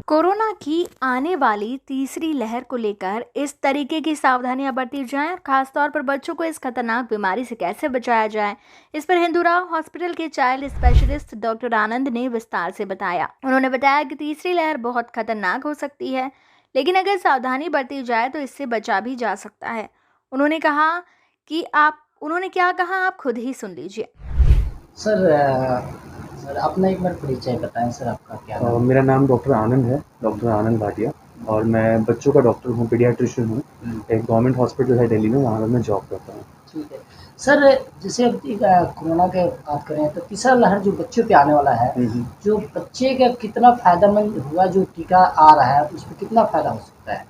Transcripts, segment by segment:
Corona की आने वाली तीसरी लहर को लेकर इस तरीके की सावधानियां बरती जाएं और खासतौर पर बच्चों को इस खतरनाक बीमारी से कैसे बचाया जाए, इस पर हिंदूराव हॉस्पिटल के चाइल्ड स्पेशलिस्ट डॉक्टर आनंद ने विस्तार से बताया। उन्होंने बताया कि तीसरी लहर बहुत खतरनाक हो सकती है, लेकिन अगर सावधानी बरती जाए तो इससे बचा भी जा सकता है। उन्होंने कहा कि उन्होंने क्या कहा, आप खुद ही सुन लीजिए। सर अपना एक बार परिचय बताएं सर, आपका क्या नाम मेरा नाम डॉक्टर आनंद है, डॉक्टर आनंद भाटिया। और मैं बच्चों का डॉक्टर हूँ, पीडियाट्रिशियन हूँ। एक गवर्नमेंट हॉस्पिटल है दिल्ली में, वहाँ पर मैं जॉब करता हूँ। ठीक है सर। जैसे अब कोरोना के बात करें तो तीसरा लहर जो बच्चों पे आने वाला है, जो बच्चे का कितना फायदेमंद हुआ, जो टीका आ रहा है उसमें कितना फायदा हो सकता है?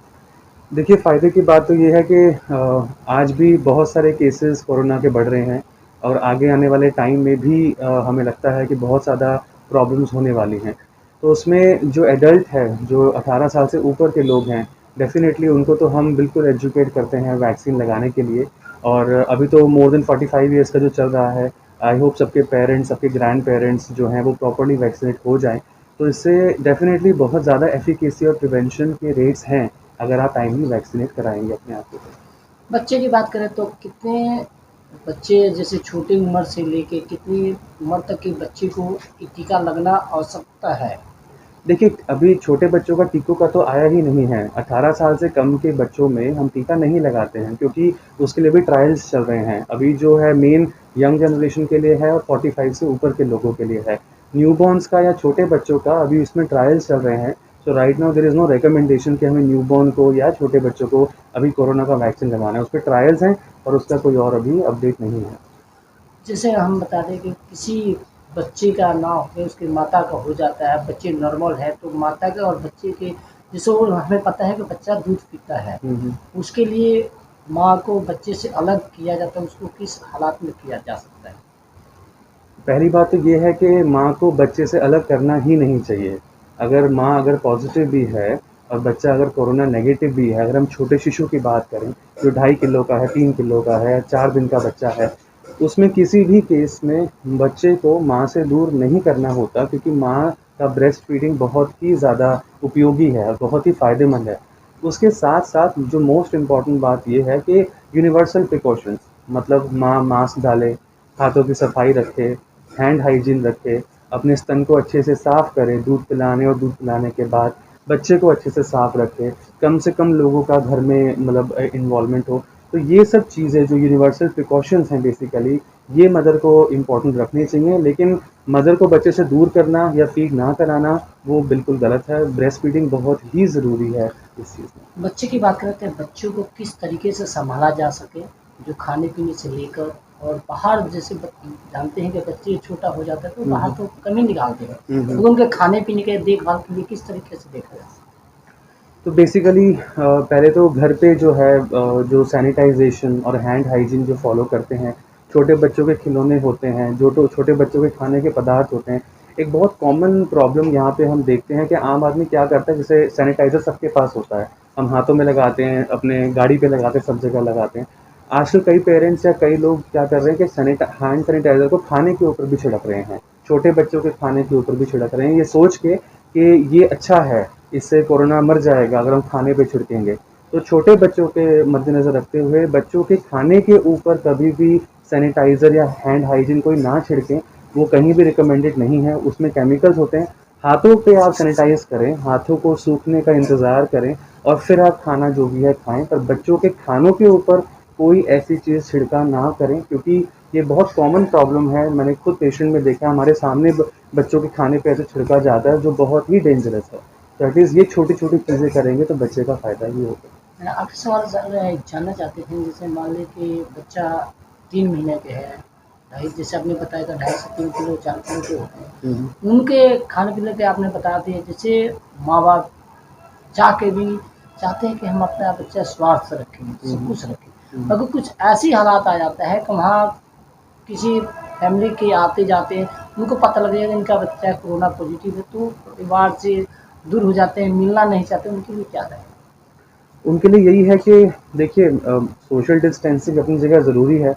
देखिए, फ़ायदे की बात तो ये है कि आज भी बहुत सारे केसेस कोरोना के बढ़ रहे हैं और आगे आने वाले टाइम में भी हमें लगता है कि बहुत ज़्यादा प्रॉब्लम्स होने वाली हैं। तो उसमें जो एडल्ट है, जो 18 साल से ऊपर के लोग हैं, डेफ़िनेटली उनको तो हम बिल्कुल एजुकेट करते हैं वैक्सीन लगाने के लिए। और अभी तो मोर देन 45 ईयर्स का जो चल रहा है, आई होप सबके पेरेंट्स, सबके ग्रैंड पेरेंट्स जो हैं वो प्रॉपर्ली वैक्सीनेट हो जाएँ। तो इससे डेफ़िनेटली बहुत ज़्यादा एफ़िकेसी और प्रिवेंशन के रेट्स हैं, अगर आप टाइमली वैक्सीनेट कराएँगे अपने आप को तो। बच्चे की बात करें तो कितने बच्चे, जैसे छोटी उम्र से लेके कितनी उम्र तक के बच्चे को ये टीका लगना आवश्यकता है? देखिए, अभी छोटे बच्चों का टीकों का तो आया ही नहीं है। 18 साल से कम के बच्चों में हम टीका नहीं लगाते हैं, क्योंकि उसके लिए भी ट्रायल्स चल रहे हैं। अभी जो है मेन यंग जनरेशन के लिए है और 45 से ऊपर के लोगों के लिए है। न्यूबॉर्न्स का या छोटे बच्चों का अभी इसमें ट्रायल्स चल रहे हैं। So right now there is no recommendation कि हमें न्यूबॉर्न को या छोटे बच्चों को अभी कोरोना का वैक्सीन लगाना है। उसपे ट्रायल्स हैं और उसका कोई और अभी अपडेट नहीं है। जैसे हम बता दें कि किसी बच्चे का ना होके उसकी माता का हो जाता है, बच्चे नॉर्मल है तो माता के और बच्चे के, जैसे वो हमें पता है कि बच्चा दूध पीता है, उसके लिए माँ को बच्चे से अलग किया जाता है, उसको किस हालात में किया जा सकता है? पहली बात तो ये है कि माँ को बच्चे से अलग करना ही नहीं चाहिए। अगर पॉज़िटिव भी है और बच्चा अगर कोरोना नेगेटिव भी है, अगर हम छोटे शिशु की बात करें, जो 2.5 किलो का है, 3 किलो का है, 4 दिन का बच्चा है, उसमें किसी भी केस में बच्चे को माँ से दूर नहीं करना होता, क्योंकि माँ का ब्रेस्ट फीडिंग बहुत ही ज़्यादा उपयोगी है और बहुत ही फ़ायदेमंद है। उसके साथ-साथ जो मोस्ट इम्पॉर्टेंट बात ये है कि यूनिवर्सल प्रिकॉशंस, मतलब माँ मास्क डाले, हाथों की सफाई रखे, हैंड हाइजीन रखे, अपने स्तन को अच्छे से साफ़ करें, दूध पिलाने और दूध पिलाने के बाद बच्चे को अच्छे से साफ़ रखें, कम से कम लोगों का घर में मतलब इन्वॉल्वमेंट हो। तो ये सब चीज़ें जो यूनिवर्सल प्रिकॉशंस हैं बेसिकली, ये मदर को इम्पोर्टेंट रखनी चाहिए। लेकिन मदर को बच्चे से दूर करना या फ़ीड ना कराना, वो बिल्कुल गलत है। ब्रेस्ट फीडिंग बहुत ही ज़रूरी है इस चीज़ में। बच्चे की बात करते हैं, बच्चों को किस तरीके से संभाला जा सके, जो खाने पीने से लेकर और बाहर, जैसे जानते हैं कि बच्चे छोटा हो जाता है तो बाहर तो कम ही निकालते हैं, तो उनके खाने पीने के देखभाल के लिए किस तरीके से देखा जाए? तो बेसिकली पहले तो घर पे जो है जो सैनिटाइजेशन और हैंड हाइजीन जो फॉलो करते हैं, छोटे बच्चों के खिलौने होते हैं, जो तो छोटे बच्चों के खाने के पदार्थ होते हैं। एक बहुत कॉमन प्रॉब्लम यहाँ पे हम देखते हैं कि आम आदमी क्या करता है, जैसे सैनिटाइज़र सबके पास होता है, हम हाथों में लगाते हैं, अपने गाड़ी पे लगाते हैं, सब जगह लगाते हैं। आजकल कई पेरेंट्स या कई लोग क्या कर रहे हैं कि हैंड सैनिटाइज़र को खाने के ऊपर भी छिड़क रहे हैं, छोटे बच्चों के खाने के ऊपर भी छिड़क रहे हैं, ये सोच के कि ये अच्छा है, इससे कोरोना मर जाएगा अगर हम खाने पे छिड़केंगे। तो छोटे बच्चों के मद्देनज़र रखते हुए बच्चों के खाने के ऊपर कभी भी सैनिटाइज़र या हैंड हाइजीन कोई ना छिड़कें, वो कहीं भी रिकमेंडेड नहीं है। उसमें केमिकल्स होते हैं। हाथों पे आप सैनिटाइज़ करें, हाथों को सूखने का इंतज़ार करें और फिर आप खाना जो भी है खाएँ, पर बच्चों के खानों के ऊपर कोई ऐसी चीज़ छिड़का ना करें, क्योंकि ये बहुत कॉमन प्रॉब्लम है। मैंने खुद पेशेंट में देखा है, हमारे सामने बच्चों के खाने पे ऐसे छिड़का जाता है, जो बहुत ही डेंजरस है। तो एटलीस्ट ये छोटी-छोटी चीज़ें करेंगे तो बच्चे का फ़ायदा ही होगा। आपके सवाल जानना चाहते थे, जैसे मान लें कि बच्चा 3 महीने के है, ढाई, जैसे आपने बताया था 2.5 से 3 किलो 4 किलो के होते हुँ, हैं, हुँ। उनके खाने पीने पे आपने बता दिया। जैसे माँ बाप चाह के भी चाहते हैं कि हम अपना बच्चा स्वास्थ्य रखें, हुँ, सब हुँ। कुछ रखें, हुँ। मगर कुछ ऐसी हालात आ जाता है कि वहाँ किसी फैमिली के आते जाते उनको पता लग जाएगा इनका बच्चा कोरोना पॉजिटिव है, तो परिवार से दूर हो जाते हैं, मिलना नहीं चाहते, उनके लिए क्या रहेगा? उनके लिए यही है कि देखिए, सोशल डिस्टेंसिंग अपनी जगह ज़रूरी है,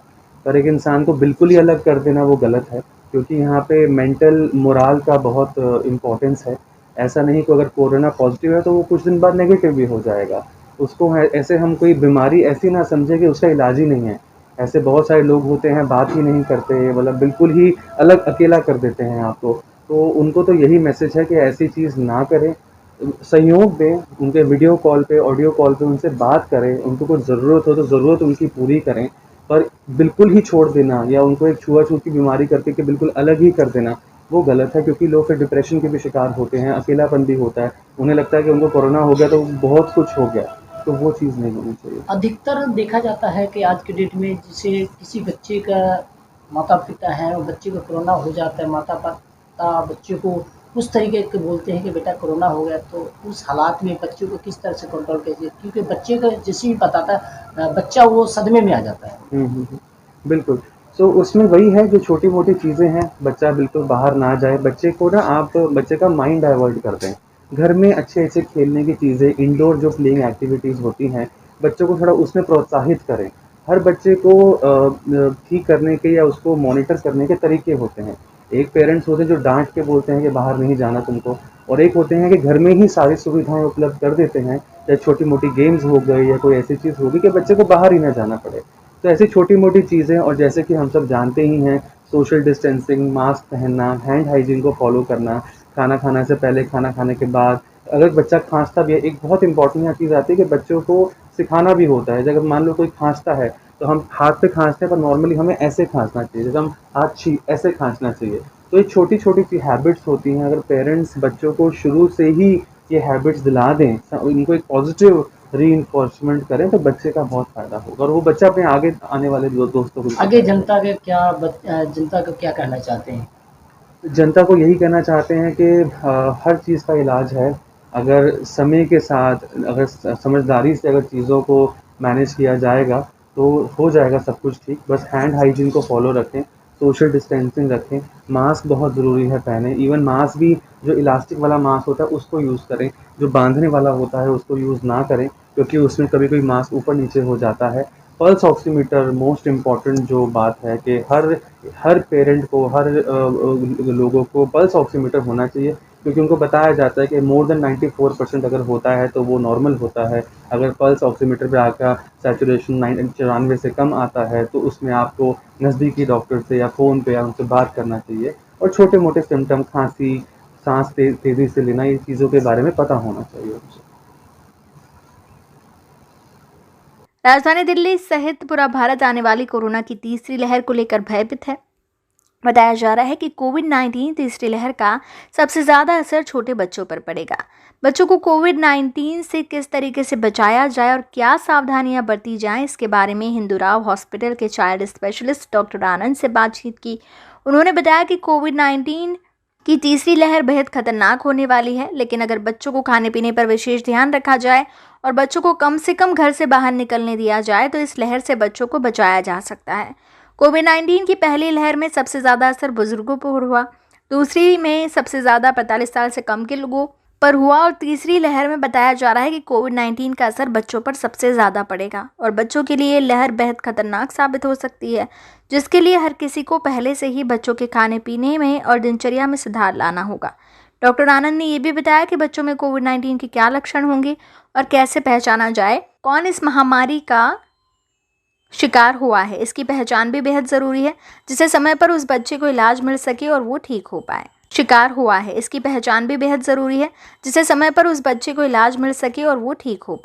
पर एक इंसान को बिल्कुल ही अलग कर देना वो गलत है, क्योंकि यहाँ पे मेंटल मोराल का बहुत इम्पोर्टेंस है। ऐसा नहीं कि अगर कोरोना पॉजिटिव है तो वो कुछ दिन बाद नेगेटिव भी हो जाएगा। उसको ऐसे हम कोई बीमारी ऐसी ना समझे कि उसका इलाज ही नहीं है। ऐसे बहुत सारे लोग होते हैं, बात ही नहीं करते, मतलब बिल्कुल ही अलग अकेला कर देते हैं आपको। तो उनको तो यही मैसेज है कि ऐसी चीज़ ना करें, सहयोग दें, उनके वीडियो कॉल पे, ऑडियो कॉल पे उनसे बात करें, उनको कुछ ज़रूरत हो तो ज़रूरत उनकी पूरी करें। पर बिल्कुल ही छोड़ देना या उनको एक छुआ-छूत की बीमारी करके के बिल्कुल अलग ही कर देना, वो गलत है, क्योंकि लोग फिर डिप्रेशन के भी शिकार होते हैं, अकेलापन भी होता है। उन्हें लगता है कि उनको कोरोना हो गया तो बहुत कुछ हो गया, तो वो चीज़ नहीं होनी चाहिए। अधिकतर देखा जाता है कि आज के डेट में जैसे किसी बच्चे का माता-पिता हैं और बच्चे को कोरोना हो जाता है, माता-पिता बच्चे को उस तरीके के बोलते हैं कि बेटा कोरोना हो गया, तो उस हालात में बच्चे को किस तरह से कंट्रोल कीजिए? क्योंकि बच्चे का जैसे ही बताता है बच्चा वो सदमे में आ जाता है। बिल्कुल। सो उसमें वही है, जो छोटी-मोटी चीज़ें हैं, बच्चा बिल्कुल बाहर ना जाए, बच्चे को ना आप बच्चे का माइंड डाइवर्ट कर दें। घर में अच्छे-अच्छे खेलने की चीज़ें, इंडोर जो प्लेइंग एक्टिविटीज़ होती हैं, बच्चों को थोड़ा उसमें प्रोत्साहित करें। हर बच्चे को ठीक करने के या उसको मॉनिटर करने के तरीके होते हैं। एक पेरेंट्स होते हैं जो डाँट के बोलते हैं कि बाहर नहीं जाना तुमको, और एक होते हैं कि घर में ही सारी सुविधाएँ उपलब्ध कर देते हैं, चाहे छोटी-मोटी गेम्स हो गई या कोई ऐसी चीज़ होगी कि बच्चे को बाहर ही ना जाना पड़े। तो ऐसी छोटी-मोटी चीज़ें, और जैसे कि हम सब जानते ही हैं, सोशल डिस्टेंसिंग, मास्क पहनना, हैंड हाइजीन को फ़ॉलो करना, खाना खाने से पहले, खाना खाने के बाद, अगर बच्चा खाँसता भी है, एक बहुत इम्पोर्टेंट यहाँ चीज़ आती है कि बच्चों को सिखाना भी होता है। अगर मान लो कोई खाँसता है, तो हम हाथ पे खाँसते हैं, पर नॉर्मली हमें ऐसे खाँसना चाहिए, जैसे हम हाथ छी ऐसे खाँसना चाहिए। तो ये छोटी-छोटी सी हैबिट्स होती हैं, अगर पेरेंट्स बच्चों को शुरू से ही ये हैबिट्स दिला दें, उनको एक पॉज़िटिव रीइन्फोर्समेंट करें, तो बच्चे का बहुत फ़ायदा होगा और वो बच्चा अपने आगे आने वाले दोस्तों को भी आगे सिखाएगा। जनता को क्या कहना चाहते हैं? जनता को यही कहना चाहते हैं कि हर चीज़ का इलाज है। अगर समय के साथ, अगर समझदारी से अगर चीज़ों को मैनेज किया जाएगा, तो हो जाएगा सब कुछ ठीक। बस हैंड हाइजीन को फ़ॉलो रखें, सोशल डिस्टेंसिंग रखें, मास्क बहुत ज़रूरी है पहनें। इवन मास्क भी जो इलास्टिक वाला मास्क होता है उसको यूज़ करें, जो बाँधने वाला होता है उसको यूज़ ना करें, क्योंकि उसमें कभी-कभी मास्क ऊपर-नीचे हो जाता है। पल्स ऑक्सीमीटर मोस्ट इम्पोर्टेंट जो बात है कि हर हर पेरेंट को, हर लोगों को पल्स ऑक्सीमीटर होना चाहिए, क्योंकि उनको बताया जाता है कि मोर देन 94% अगर होता है तो वो नॉर्मल होता है। अगर पल्स ऑक्सीमीटर पे आपका सैचुरेशन 94 से कम आता है, तो उसमें आपको नज़दीकी डॉक्टर से या फ़ोन पे या उनसे बात करना चाहिए। और छोटे-मोटे सिम्पटम, खाँसी, साँस तेज़ी से लेना, ये चीज़ों के बारे में पता होना चाहिए उसे। राजधानी दिल्ली सहित पूरा भारत आने वाली कोरोना की तीसरी लहर को लेकर भयभीत है। बताया जा रहा है कि कोविड-19 तीसरी लहर का सबसे ज़्यादा असर छोटे बच्चों पर पड़ेगा। बच्चों को कोविड-19 से किस तरीके से बचाया जाए और क्या सावधानियां बरती जाएं, इसके बारे में हिंदूराव हॉस्पिटल के चाइल्ड स्पेशलिस्ट डॉक्टर आनंद से बातचीत की। उन्होंने बताया कि कोविड-19 की तीसरी लहर बेहद खतरनाक होने वाली है, लेकिन अगर बच्चों को खाने पीने पर विशेष ध्यान रखा जाए और बच्चों को कम से कम घर से बाहर निकलने दिया जाए तो इस लहर से बच्चों को बचाया जा सकता है। कोविड-19 की पहली लहर में सबसे ज़्यादा असर बुजुर्गों पर हुआ, दूसरी में सबसे ज़्यादा 45 साल से कम के लोगों पर हुआ और तीसरी लहर में बताया जा रहा है कि कोविड-19 का असर बच्चों पर सबसे ज़्यादा पड़ेगा और बच्चों के लिए लहर बेहद खतरनाक साबित हो सकती है, जिसके लिए हर किसी को पहले से ही बच्चों के खाने पीने में और दिनचर्या में सुधार लाना होगा। डॉक्टर आनंद ने यह भी बताया कि बच्चों में कोविड-19 के क्या लक्षण होंगे और कैसे पहचाना जाए कौन इस महामारी का शिकार हुआ है। इसकी पहचान भी बेहद ज़रूरी है, जिससे समय पर उस बच्चे को इलाज मिल सके और वो ठीक हो पाए। शिकार हुआ है, इसकी पहचान भी बेहद ज़रूरी है, जिससे समय पर उस बच्चे को इलाज मिल सके और वो ठीक हो पाए।